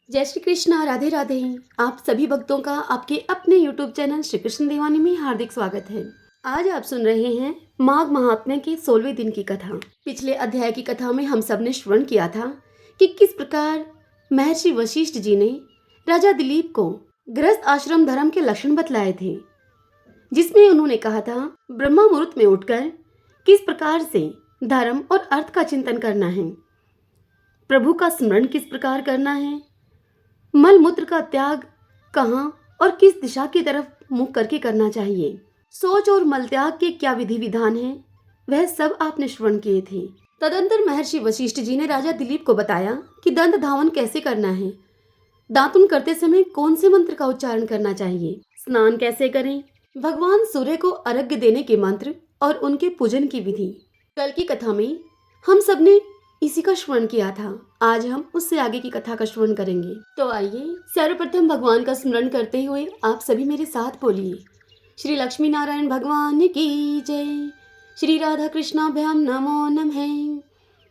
जय श्री कृष्णा, राधे राधे। आप सभी भक्तों का आपके अपने YouTube चैनल श्री कृष्ण दीवानी में हार्दिक स्वागत है। आज आप सुन रहे हैं माघ महात्म्य के 16वें दिन की कथा। पिछले अध्याय की कथा में हम सब ने श्रवण किया था कि किस प्रकार महर्षि वशिष्ठ जी ने राजा दिलीप को गृहस्थ आश्रम धर्म के लक्षण बतलाए थे, जिसमें उन्होंने कहा था ब्रह्मा मुहूर्त में उठकर किस प्रकार से धर्म और अर्थ का चिंतन करना है, प्रभु का स्मरण किस प्रकार करना है, मल मूत्र का त्याग कहाँ और किस दिशा की तरफ मुख करके करना चाहिए, शौच और मल त्याग के क्या विधि विधान है, वह सब आपने श्रवण किए थे। तदंतर महर्षि वशिष्ठ जी ने राजा दिलीप को बताया कि दंत धावन कैसे करना है, दातुन करते समय कौन से मंत्र का उच्चारण करना चाहिए, स्नान कैसे करें, भगवान सूर्य को अर्घ्य देने के मंत्र और उनके पूजन की विधि। कल की कथा में हम सब ने इसी का श्रवण किया था। आज हम उससे आगे की कथा का श्रवण करेंगे। तो आइए सर्वप्रथम भगवान का स्मरण करते हुए आप सभी मेरे साथ बोलिए, श्री लक्ष्मी नारायण भगवान की जय, श्री राधा कृष्णाभ्याम नमो नमः,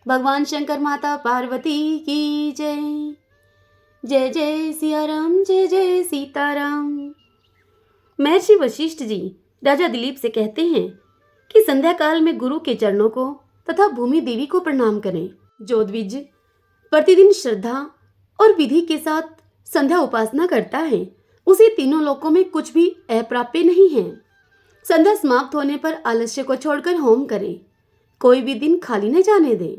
भगवान शंकर माता पार्वती की जय। जय जय सिया राम, जय जय सीताराम। महर्षि वशिष्ठ जी राजा दिलीप से कहते हैं कि संध्या काल में गुरु के चरणों को तथा भूमि देवी को प्रणाम करें। जो द्विज प्रतिदिन श्रद्धा और विधि के साथ संध्या उपासना करता है, उसे तीनों लोकों में कुछ भी अप्राप्य नहीं है। संध्या समाप्त होने पर आलस्य को छोड़कर होम करें, कोई भी दिन खाली न जाने दें,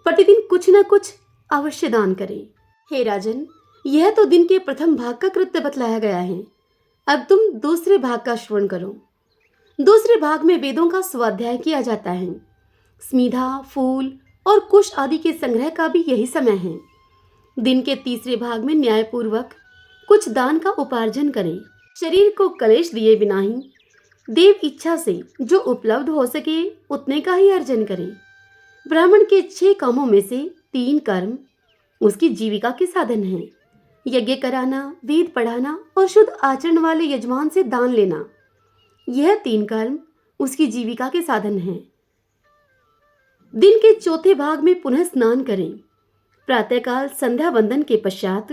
प्रतिदिन कुछ न कुछ अवश्य दान करें। हे राजन, यह तो दिन के प्रथम भाग का कृत्य बतलाया गया है। अब तुम दूसरे भाग का श्रवण करो। दूसरे भाग में वेदों का स्वाध्याय किया जाता है। स्मिधा, फूल और कुश आदि के संग्रह का भी यही समय है। दिन के तीसरे भाग में न्यायपूर्वक कुछ दान का उपार्जन करें। शरीर को कलेश दिए बिना ही देव इच्छा से जो उपलब्ध हो सके उतने का ही अर्जन करें। ब्राह्मण के 6 कामों में से 3 कर्म उसकी जीविका के साधन हैं। यज्ञ कराना, वेद पढ़ाना और शुद्ध आचरण वाले यजमान से दान लेना, यह 3 कर्म उसकी जीविका के साधन हैं। दिन के चौथे भाग में पुनः स्नान करें। प्रातःकाल संध्या वंदन के पश्चात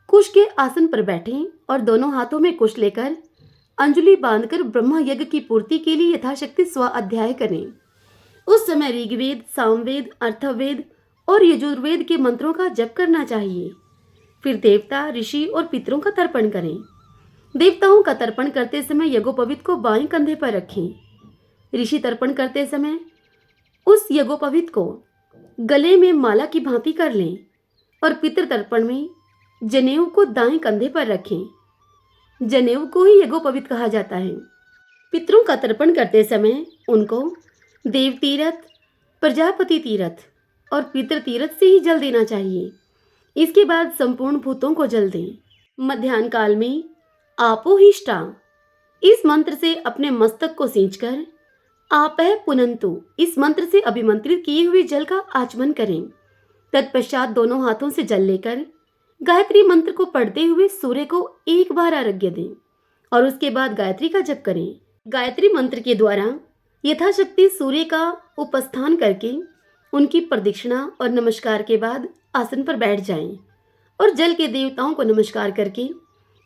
कुश के आसन पर बैठें और दोनों हाथों में कुश लेकर अंजलि बांधकर ब्रह्मा यज्ञ की पूर्ति के लिए यथाशक्ति स्वाध्याय करें। उस समय ऋग्वेद, सामवेद, अर्थवेद और यजुर्वेद के मंत्रों का जप करना चाहिए। फिर देवता, ऋषि और पितरों का तर्पण करें। देवताओं का तर्पण करते समय यज्ञोपवीत को बाएं कंधे पर रखें। ऋषि तर्पण करते समय उस यज्ञोपवीत को गले में माला की भांति कर लें और पितृ तर्पण में जनेऊ को दाएं कंधे पर रखें। जनेऊ को ही यज्ञोपवीत कहा जाता है। पितरों का तर्पण करते समय उनको देव तीरथ, प्रजापति तीरथ और पितृ तीरथ से ही जल देना चाहिए। इसके बाद संपूर्ण भूतों को जल दें। मध्याह्न काल में आपो हिष्ठा इस मंत्र से अपने मस्तक को सींचकर आपह पुनंतु इस मंत्र से अभिमंत्रित किए हुए जल का आचमन करें। तत्पश्चात दोनों हाथों से जल लेकर गायत्री मंत्र को पढ़ते हुए सूर्य को एक बार अर्घ्य दें और उसके बाद गायत्री का जप करें। गायत्री मंत्र के द्वारा यथाशक्ति सूर्य का उपस्थान करके उनकी प्रदक्षिणा और नमस्कार के बाद आसन पर बैठ जाएं और जल के देवताओं को नमस्कार करके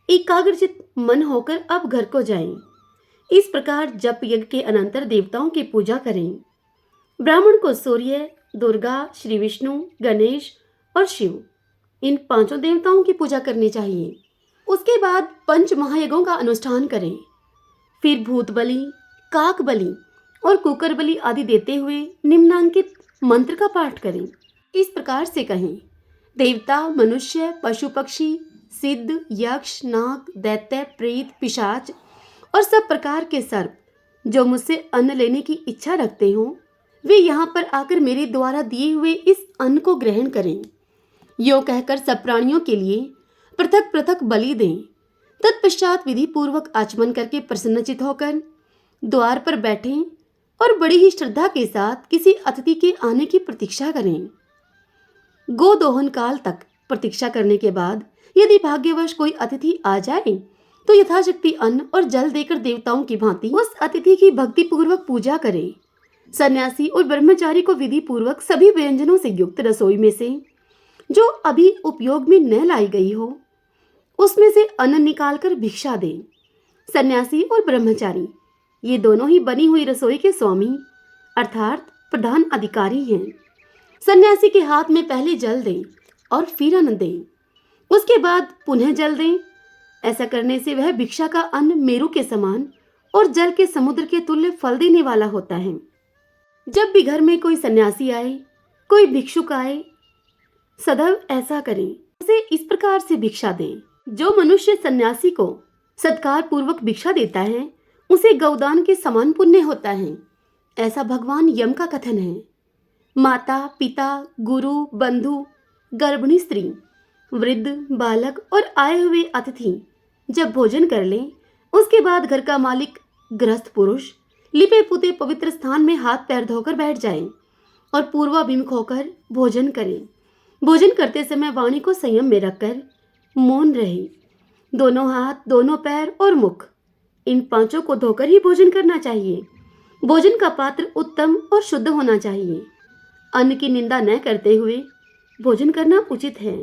एकाग्रचित मन होकर अब घर को जाएं। इस प्रकार जप यज्ञ के अनंतर देवताओं की पूजा करें। ब्राह्मण को सूर्य, दुर्गा, श्री विष्णु, गणेश और शिव इन 5 देवताओं की पूजा करनी चाहिए। उसके बाद 5 महायज्ञों का अनुष्ठान करें। फिर भूत बलि, काक बलि और कुकर बलि आदि देते हुए निम्नांकित मंत्र का पाठ करें। इस प्रकार से कहें, देवता, मनुष्य, पशु पक्षी, सिद्ध, यक्ष, नाग, दैत्य, प्रेत, पिशाच और सब प्रकार के सर्प जो मुझसे अन्न लेने की इच्छा रखते हों, वे यहाँ पर आकर मेरे द्वारा दिए हुए इस अन्न को ग्रहण करें। यो कहकर सब प्राणियों के लिए पृथक पृथक बलि दें। तत्पश्चात विधि पूर्वक आचमन करके प्रसन्नचित होकर द्वार पर बैठें और बड़ी ही श्रद्धा के साथ किसी अतिथि के आने की प्रतीक्षा करें। गोदोहन काल तक प्रतीक्षा करने के बाद यदि भाग्यवश कोई अतिथि आ जाए तो यथाशक्ति अन्न और जल देकर देवताओं की भांति उस अतिथि की भक्ति पूर्वक पूजा करें। सन्यासी और ब्रह्मचारी को विधि पूर्वक सभी व्यंजनों से युक्त रसोई में से जो अभी उपयोग में न लाई गई हो उसमें से अन्न निकालकर भिक्षा दे। सन्यासी और ब्रह्मचारी ये दोनों ही बनी हुई रसोई के स्वामी अर्थात प्रधान अधिकारी हैं। सन्यासी के हाथ में पहले जल दें और फिर अन्न दें, उसके बाद पुनः जल दें। ऐसा करने से वह भिक्षा का अन्न मेरु के समान और जल के समुद्र के तुल्य फल देने वाला होता है। जब भी घर में कोई सन्यासी आए, कोई भिक्षुक आए, सदैव ऐसा करें, उसे इस प्रकार से भिक्षा दें। जो मनुष्य सन्यासी को सत्कार पूर्वक भिक्षा देता है उसे गौदान के समान पुण्य होता है, ऐसा भगवान यम का कथन है। माता, पिता, गुरु, बंधु, गर्भिणी स्त्री, वृद्ध, बालक और आए हुए अतिथि जब भोजन कर लें, उसके बाद घर का मालिक गृहस्थ पुरुष लिपे पुते पवित्र स्थान में हाथ पैर धोकर बैठ जाए और पूर्वाभिमुख होकर भोजन करें। भोजन करते समय वाणी को संयम में रखकर मौन रहे। दोनों हाथ, दोनों पैर और मुख, इन पांचों को धोकर ही भोजन करना चाहिए। भोजन का पात्र उत्तम और शुद्ध होना चाहिए। अन्न की निंदा न करते हुए भोजन करना उचित है।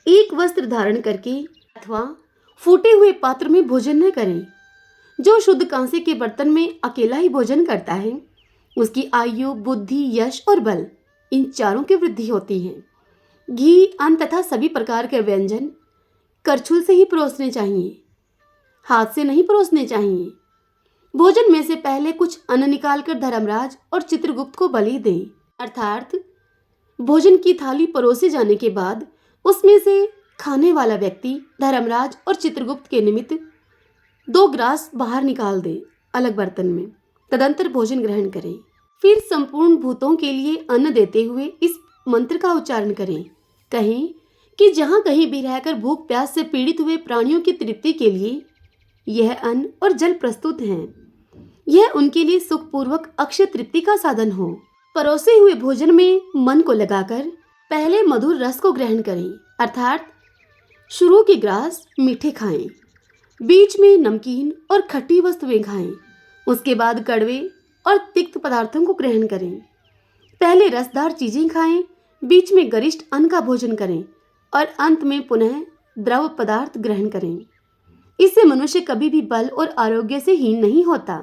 एक वस्त्र धारण करके अथवा फूटे हुए पात्र में भोजन न करें। जो शुद्ध कांसे के बर्तन में अकेला ही भोजन करता है उसकी आयु, बुद्धि, यश और बल, इन चारों की वृद्धि होती है। घी, अन्न तथा सभी प्रकार के व्यंजन करछुल से ही परोसने चाहिए, हाथ से नहीं परोसने चाहिए। भोजन में से पहले कुछ अन्न निकालकर धर्मराज और चित्रगुप्त को बलि दें, अर्थात भोजन की थाली परोसे जाने के बाद उसमें से खाने वाला व्यक्ति धर्मराज और चित्रगुप्त के निमित्त 2 ग्रास बाहर निकाल दे अलग बर्तन में, तदंतर भोजन ग्रहण करें। फिर संपूर्ण भूतों के लिए अन्न देते हुए इस मंत्र का उच्चारण करें। कहें कि जहां कहीं भी रहकर भूख प्यास से पीड़ित हुए प्राणियों की तृप्ति के लिए यह अन्न और जल प्रस्तुत हैं, यह उनके लिए सुखपूर्वक अक्षय तृप्ति का साधन हो। परोसे हुए भोजन में मन को लगाकर पहले मधुर रस को ग्रहण करें, अर्थात शुरू के ग्रास मीठे खाएं, बीच में नमकीन और खट्टी वस्तुएं खाएं, उसके बाद कड़वे और तिक्त पदार्थों को ग्रहण करें। पहले रसदार चीजें खाएं, बीच में गरिष्ठ अन्न का भोजन करें और अंत में पुनः द्रव पदार्थ ग्रहण करें। इससे मनुष्य कभी भी बल और आरोग्य से हीन नहीं होता।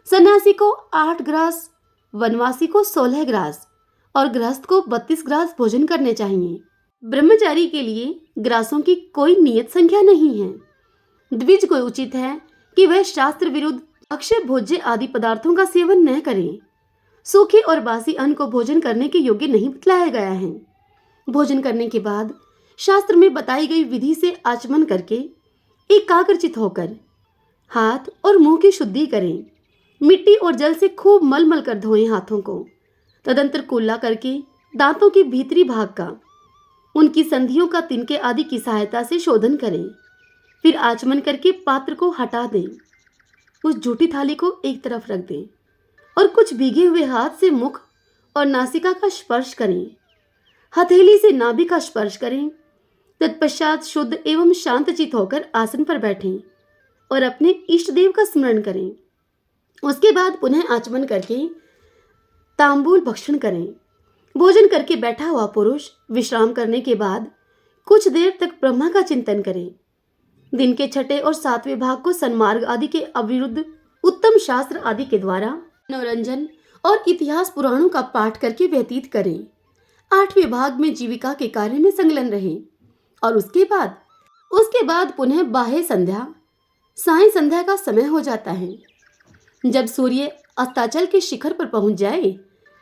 सन्यासी को 8 ग्रास, वनवासी को 16 ग्रास और गृहस्थ को 32 ग्रास भोजन करने चाहिए। ब्रह्मचारी के लिए ग्रासों की कोई नियत संख्या नहीं है। द्विज को उचित है कि वह शास्त्र विरुद्ध अक्षय भोज्य आदि पदार्थों का सेवन न करें। सूखे और बासी अन्न को भोजन करने के योग्य नहीं बतलाया गया है। भोजन करने के बाद शास्त्र में बताई गई विधि से आचमन करके एकाग्रचित होकर हाथ और मुंह की शुद्धि करें। मिट्टी और जल से खूब मल कर धोएं हाथों को। तदंतर कुल्ला करके दांतों के भीतरी भाग का, उनकी संधियों का तिनके आदि की सहायता से शोधन करें। फिर आचमन करके पात्र को हटा दें, उस झूठी थाली को एक तरफ रख दें और कुछ भीगे हुए हाथ से मुख और नासिका का स्पर्श करें। हथेली से नाभि का स्पर्श करें। तत्पश्चात शुद्ध एवं शांतचित होकर आसन पर बैठें और अपने इष्ट देव का स्मरण करें। उसके बाद पुनः आचमन करके तांबूल भक्षण करें। भोजन करके बैठा हुआ पुरुष विश्राम करने के बाद कुछ देर तक ब्रह्मा का चिंतन करे। दिन के 6ठे और 7वें भाग को सन्मार्ग आदि के अविरुद्ध उत्तम शास्त्र आदि के द्वारा मनोरंजन और इतिहास पुराणों का पाठ करके व्यतीत करें। 8वें भाग में जीविका के कार्य में संलग्न रहे और उसके बाद पुनः बाह्य संध्या, साय संध्या का समय हो जाता है। जब सूर्य अस्ताचल के शिखर पर पहुंच जाए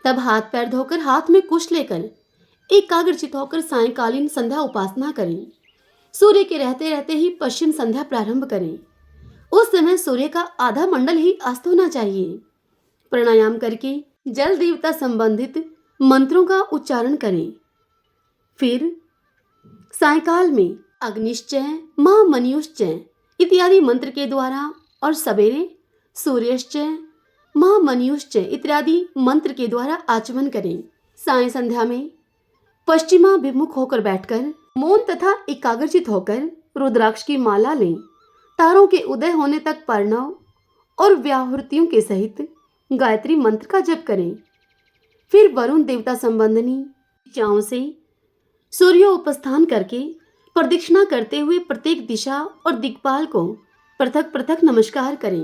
तब हाथ पैर धोकर हाथ में कुश लेकर एकाग्रचित होकर सायंकालीन संध्या उपासना करें। सूर्य के रहते रहते ही पश्चिम संध्या प्रारंभ करें। उस समय सूर्य का आधा मंडल ही अस्त होना चाहिए। प्राणायाम करके जल देवता संबंधित मंत्रों का उच्चारण करें। फिर सायंकाल में अग्निश्चय, महामन्युश्चय इत्यादि मंत्र के द्वारा और सवेरे सूर्यश्चय, महामन्युश्चय इत्यादि मंत्र के द्वारा आचमन करें। साय संध्या में पश्चिमाभिमुख होकर बैठकर मौन तथा एकाग्रचित होकर रुद्राक्ष की माला लें। तारों के उदय होने तक प्रणव और व्याहृतियों के सहित गायत्री मंत्र का जप करें। फिर वरुण देवता संबंधनी ऋचाओं से सूर्योपस्थान करके प्रदक्षिणा करते हुए प्रत्येक दिशा और दिक्पाल को पृथक पृथक नमस्कार करें।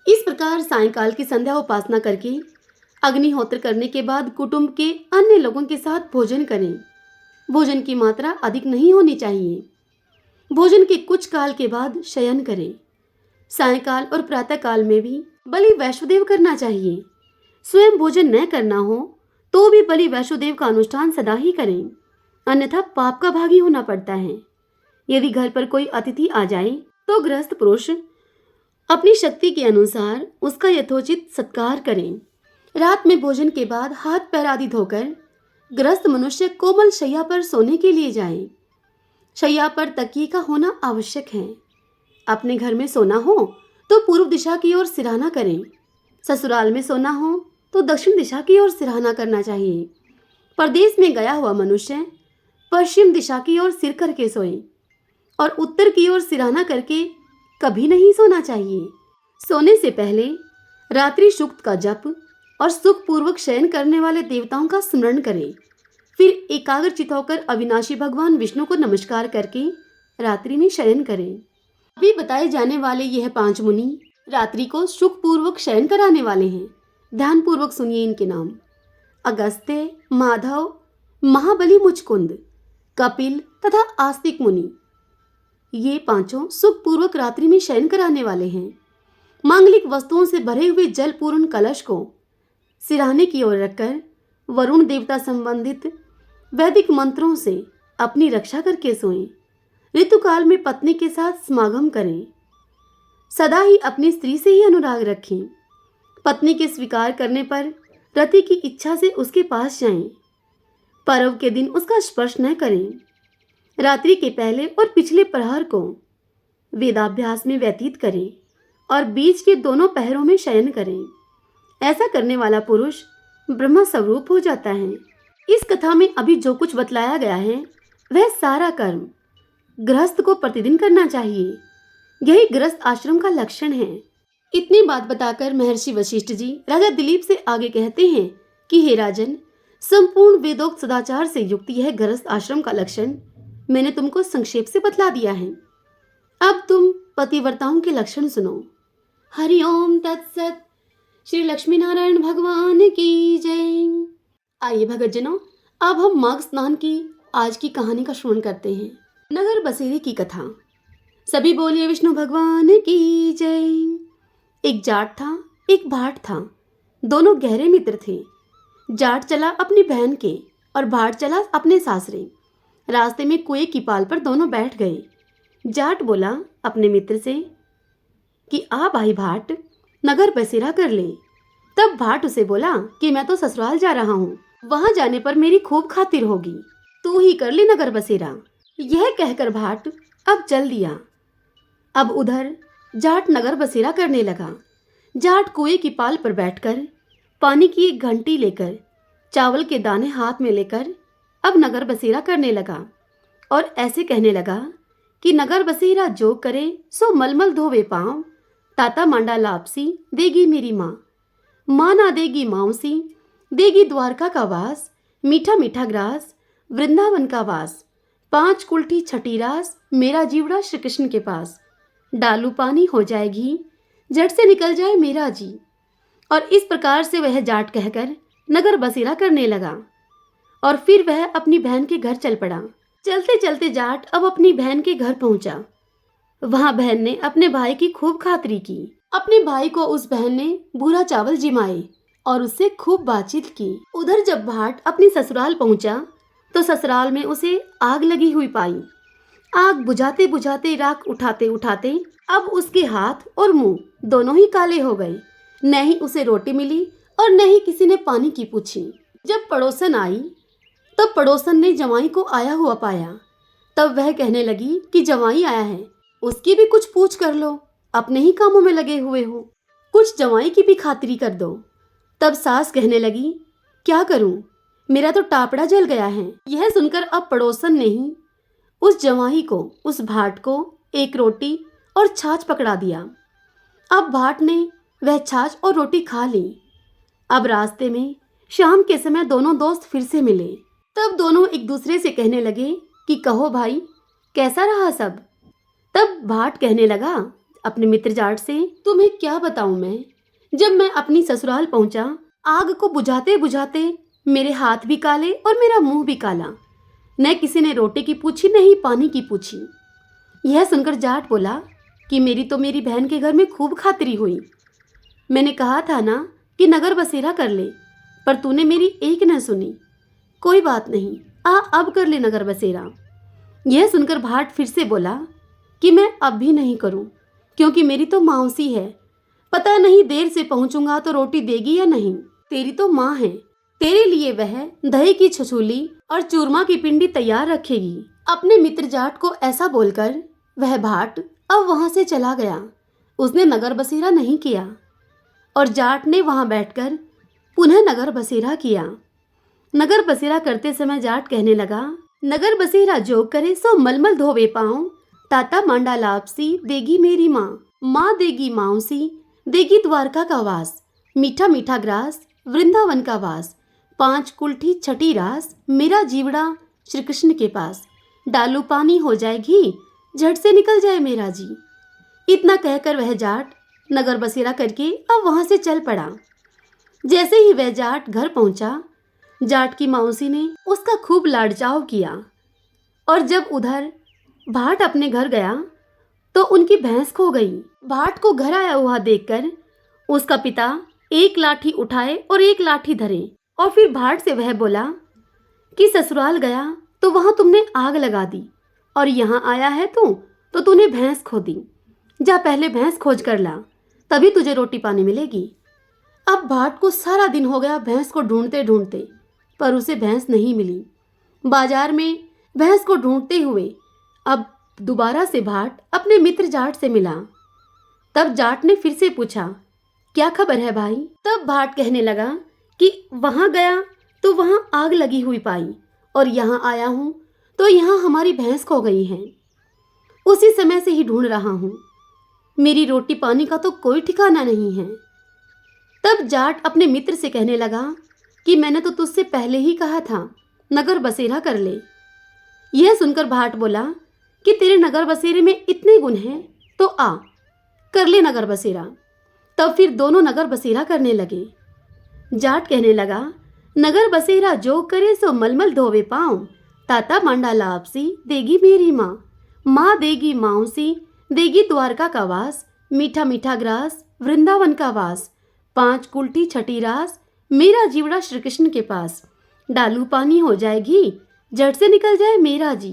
इस प्रकार सायंकाल की संध्या उपासना करके अग्निहोत्र करने के बाद कुटुंब के अन्य लोगों के साथ भोजन करें। भोजन की मात्रा अधिक नहीं होनी चाहिए। भोजन के कुछ काल के बाद शयन करें। सायंकाल और प्रातः काल में भी बलि वैष्णोदेव करना चाहिए। स्वयं भोजन न करना हो तो भी बलि वैष्णोदेव का अनुष्ठान सदा ही करें, अन्यथा पाप का भागी होना पड़ता है। यदि घर पर कोई अतिथि आ जाए तो गृहस्थ पुरुष अपनी शक्ति के अनुसार उसका यथोचित सत्कार करें। रात में भोजन के बाद हाथ पैर आदि धोकर गृहस्थ मनुष्य कोमल शैया पर सोने के लिए जाए। शैया पर तकिए का होना आवश्यक है। अपने घर में सोना हो तो पूर्व दिशा की ओर सिरहाना करें। ससुराल में सोना हो तो दक्षिण दिशा की ओर सिरहाना करना चाहिए। परदेश में गया हुआ मनुष्य पश्चिम दिशा की ओर सिर करके सोए और उत्तर की ओर सिरहाना करके कभी नहीं सोना चाहिए। सोने से पहले रात्रि सूक्त का जप और सुखपूर्वक शयन करने वाले देवताओं का स्मरण करें। फिर एकाग्रचित होकर अविनाशी भगवान विष्णु को नमस्कार करके रात्रि में शयन करें। अभी बताए जाने वाले यह 5 मुनि रात्रि को सुखपूर्वक शयन कराने वाले हैं। ध्यानपूर्वक सुनिए इनके नाम: अगस्त्य, माधव, महाबली, मुचकुंद, कपिल तथा आस्तिक मुनि। ये 5 सुखपूर्वक रात्रि में शयन कराने वाले हैं। मांगलिक वस्तुओं से भरे हुए जलपूर्ण कलश को सिरहाने की ओर रखकर वरुण देवता संबंधित वैदिक मंत्रों से अपनी रक्षा करके सोएं। ऋतुकाल में पत्नी के साथ समागम करें। सदा ही अपनी स्त्री से ही अनुराग रखें। पत्नी के स्वीकार करने पर रति की इच्छा से उसके पास जाएं। पर्व के दिन उसका स्पर्श न करें। रात्रि के पहले और पिछले प्रहर को वेदाभ्यास में व्यतीत करें और बीच के दोनों पहरों में शयन करें। ऐसा करने वाला पुरुष ब्रह्म स्वरूप हो जाता है। इस कथा में अभी जो कुछ बतलाया गया है वह सारा कर्म गृहस्थ को प्रतिदिन करना चाहिए। यही गृहस्थ आश्रम का लक्षण है। इतनी बात बताकर महर्षि वशिष्ठ जी राजा दिलीप से आगे कहते हैं कि हे राजन, संपूर्ण वेदोक्त सदाचार से युक्त यह गृहस्थ आश्रम का लक्षण मैंने तुमको संक्षेप से बतला दिया है। अब तुम पतिव्रताओं के लक्षण सुनो। हरिओम तत्सत। श्री लक्ष्मी नारायण भगवान की जय। आइए भगतजनों, अब हम माघ स्नान की आज की कहानी का श्रवण करते हैं। नगर बसेरे की कथा। सभी बोलिए विष्णु भगवान की जय। एक जाट था, एक भाट था। दोनों गहरे मित्र थे। जाट चला अपनी बहन के और भाट चला अपने सासरे। रास्ते में कुएं की पाल पर दोनों बैठ गए। जाट बोला अपने मित्र से कि आ भाई भाट, नगर बसेरा कर ले। तब भाट उसे बोला कि मैं तो ससुराल जा रहा हूँ, वहां जाने पर मेरी खूब खातिर होगी, तू ही कर ले नगर बसेरा। यह कहकर भाट अब चल दिया। अब उधर जाट नगर बसेरा करने लगा। जाट कुएं की पाल पर बैठकर पानी की एक घंटी लेकर चावल के दाने हाथ में लेकर अब नगर बसेरा करने लगा और ऐसे कहने लगा कि नगर बसेरा जो करे सो मलमल धोवे पाँव, ताता मांडा लापसी देगी मेरी माँ, माँ ना देगी माऊसी, देगी द्वारका का वास, मीठा मीठा ग्रास वृंदावन का वास, 5 कुल्ठी छठी रास, मेरा जीवड़ा श्री कृष्ण के पास, डालू पानी हो जाएगी, झट से निकल जाए मेरा जी। और इस प्रकार से वह जाट कहकर नगर बसेरा करने लगा और फिर वह अपनी बहन के घर चल पड़ा। चलते चलते जाट अब अपनी बहन के घर पहुंचा। वहां बहन ने अपने भाई की खूब खातिरी की। अपने भाई को उस बहन ने भूरा चावल जिमाए और उससे खूब बातचीत की। उधर जब भाट अपनी ससुराल पहुंचा तो ससुराल में उसे आग लगी हुई पाई। आग बुझाते बुझाते, राख उठाते उठाते अब उसके हाथ और मुंह दोनों ही काले हो गए। न ही उसे रोटी मिली और न ही किसी ने पानी की पूछी। जब पड़ोसन आई तब पड़ोसन ने जवाई को आया हुआ पाया। तब वह कहने लगी कि जवाई आया है, उसकी भी कुछ पूछ कर लो, अपने ही कामों में लगे हुए हो, कुछ जवाई की भी खातिरी कर दो। तब सास कहने लगी क्या करूं, मेरा तो टापड़ा जल गया है। यह सुनकर अब पड़ोसन ने ही उस जवाई को, उस भाट को एक रोटी और छाछ पकड़ा दिया। अब भाट ने वह छाछ और रोटी खा ली। अब रास्ते में शाम के समय दोनों दोस्त फिर से मिले। तब दोनों एक दूसरे से कहने लगे कि कहो भाई, कैसा रहा सब। तब भाट कहने लगा अपने मित्र जाट से, तुम्हें क्या बताऊं मैं, जब मैं अपनी ससुराल पहुंचा, आग को बुझाते बुझाते मेरे हाथ भी काले और मेरा मुंह भी काला। न किसी ने रोटी की पूछी, न ही पानी की पूछी। यह सुनकर जाट बोला कि मेरी तो मेरी बहन के घर में खूब खातिरी हुई। मैंने कहा था ना कि नगर बसेरा कर ले, पर तूने मेरी एक न सुनी। कोई बात नहीं, आ अब कर ले नगर बसेरा। यह सुनकर भाट फिर से बोला कि मैं अब भी नहीं करूं, क्योंकि मेरी तो मौसी है। पता नहीं देर से पहुंचूंगा तो रोटी देगी या नहीं। तेरी तो माँ है, तेरे लिए वह दही की छछूली और चूरमा की पिंडी तैयार रखेगी। अपने मित्र जाट को ऐसा बोलकर वह भाट अब वहां से चला गया। उसने नगर बसेरा नहीं किया और जाट ने वहां बैठकर पुनः नगर बसेरा किया। नगर बसेरा करते समय जाट कहने लगा, नगर बसेरा जो करे सो मलमल धोवे पाँव, ताता मांडा लापसी देगी मेरी माँ। माँ देगी माउसी, देगी द्वारका का वास, मीठा मीठा ग्रास वृंदावन का वास। 5 कुल्ठी छठी रास, मेरा जीवड़ा श्री कृष्ण के पास। डालू पानी हो जाए घी, झट से निकल जाए मेरा जी। इतना कहकर वह जाट नगर बसेरा करके अब वहां से चल पड़ा। जैसे ही वह जाट घर पहुंचा, जाट की मौसी ने उसका खूब लाडचाव किया। और जब उधर भाट अपने घर गया तो उनकी भैंस खो गई। भाट को घर आया हुआ देखकर उसका पिता एक लाठी उठाए और एक लाठी धरे और फिर भाट से वह बोला कि ससुराल गया तो वहां तुमने आग लगा दी और यहाँ आया है तो तूने भैंस खो दी। जा पहले भैंस खोज कर ला, तभी तुझे रोटी पानी मिलेगी। अब भाट को सारा दिन हो गया भैंस को ढूंढते ढूंढते, पर उसे भैंस नहीं मिली। बाजार में भैंस को ढूंढते हुए अब दोबारा से भाट अपने मित्र जाट से मिला। तब जाट ने फिर से पूछा, क्या खबर है भाई। तब भाट कहने लगा कि वहां गया तो वहां आग लगी हुई पाई और यहाँ आया हूं तो यहाँ हमारी भैंस खो गई है। उसी समय से ही ढूंढ रहा हूं, मेरी रोटी पानी का तो कोई ठिकाना नहीं है। तब जाट अपने मित्र से कहने लगा कि मैंने तो तुझसे पहले ही कहा था नगर बसेरा कर ले। यह सुनकर भाट बोला कि तेरे नगर बसेरे में इतने गुण हैं तो आ कर ले नगर बसेरा। तब फिर दोनों नगर बसेरा करने लगे। जाट कहने लगा, नगर बसेरा जो करे सो मलमल धोवे पाँव, ताता मांडा लापसी देगी मेरी माँ। माँ देगी माउसी, देगी द्वारका का वास, मीठा मीठा ग्रास वृंदावन का वास। 5 कुल्ठी छठी रास, मेरा जीवड़ा श्री कृष्ण के पास। डालू पानी हो जाएगी, झट से निकल जाए मेरा जी।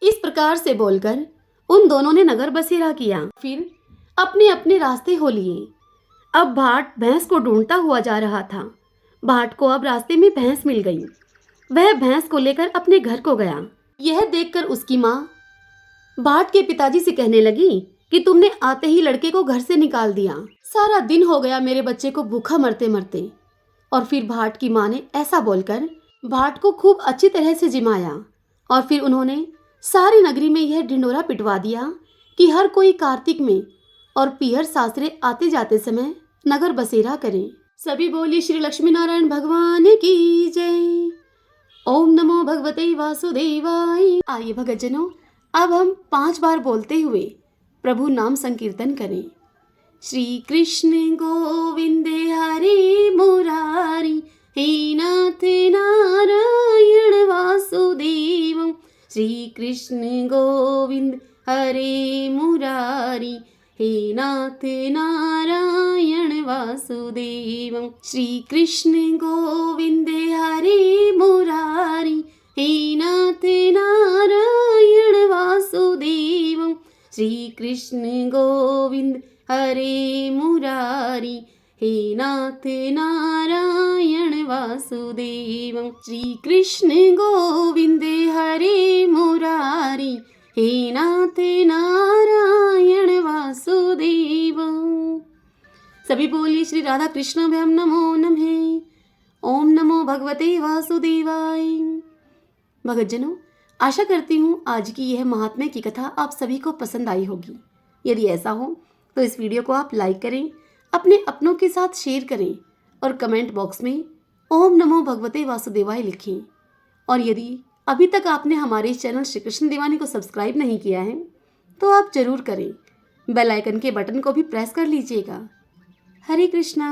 इस प्रकार से बोलकर उन दोनों ने नगर बसेरा किया, फिर अपने अपने रास्ते हो लिए। अब भाट भैंस को ढूंढता हुआ जा रहा था। भाट को अब रास्ते में भैंस मिल गई। वह भैंस को लेकर अपने घर को गया। यह देखकर उसकी माँ भाट के पिताजी से कहने लगी कि तुमने आते ही लड़के को घर से निकाल दिया। सारा दिन हो गया मेरे बच्चे को भूखा मरते मरते। और फिर भाट की माँ ने ऐसा बोलकर भाट को खूब अच्छी तरह से जिमाया और फिर उन्होंने सारी नगरी में यह ढिंडोरा पिटवा दिया कि हर कोई कार्तिक में और पियर सासरे आते जाते समय नगर बसेरा करें। सभी बोली श्री लक्ष्मी नारायण भगवान की जय। ओम नमो भगवते वासुदेवाय। आइए भक्तजनों, अब हम 5 बार बोलते हुए प्रभु नाम संकीर्तन करें। श्री कृष्ण गोविंद हरे मुरारी, हे नाथ नारायण वासुदेव। श्री कृष्ण गोविंद हरे मुरारी, हे नाथ नारायण वासुदेव। श्री कृष्ण गोविंद हरे मुरारी, हे नाथ नारायण वासुदेव। श्री कृष्ण गोविंद हरे मुरारी, हे नाथ नारायण वासुदेव। श्री कृष्ण गोविंद हरे मुरारी, हे नाथ नारायण वासुदेव। सभी बोलिए श्री राधा कृष्ण भ्यम नमो नमः। ओम नमो भगवते वासुदेवाय। भक्तजनों, आशा करती हूँ आज की यह महात्म्य की कथा आप सभी को पसंद आई होगी। यदि ऐसा हो तो इस वीडियो को आप लाइक करें, अपने अपनों के साथ शेयर करें और कमेंट बॉक्स में ओम नमो भगवते वासुदेवाय लिखें। और यदि अभी तक आपने हमारे इस चैनल श्री कृष्ण दीवानी को सब्सक्राइब नहीं किया है तो आप जरूर करें। बेल आइकन के बटन को भी प्रेस कर लीजिएगा। हरे कृष्णा।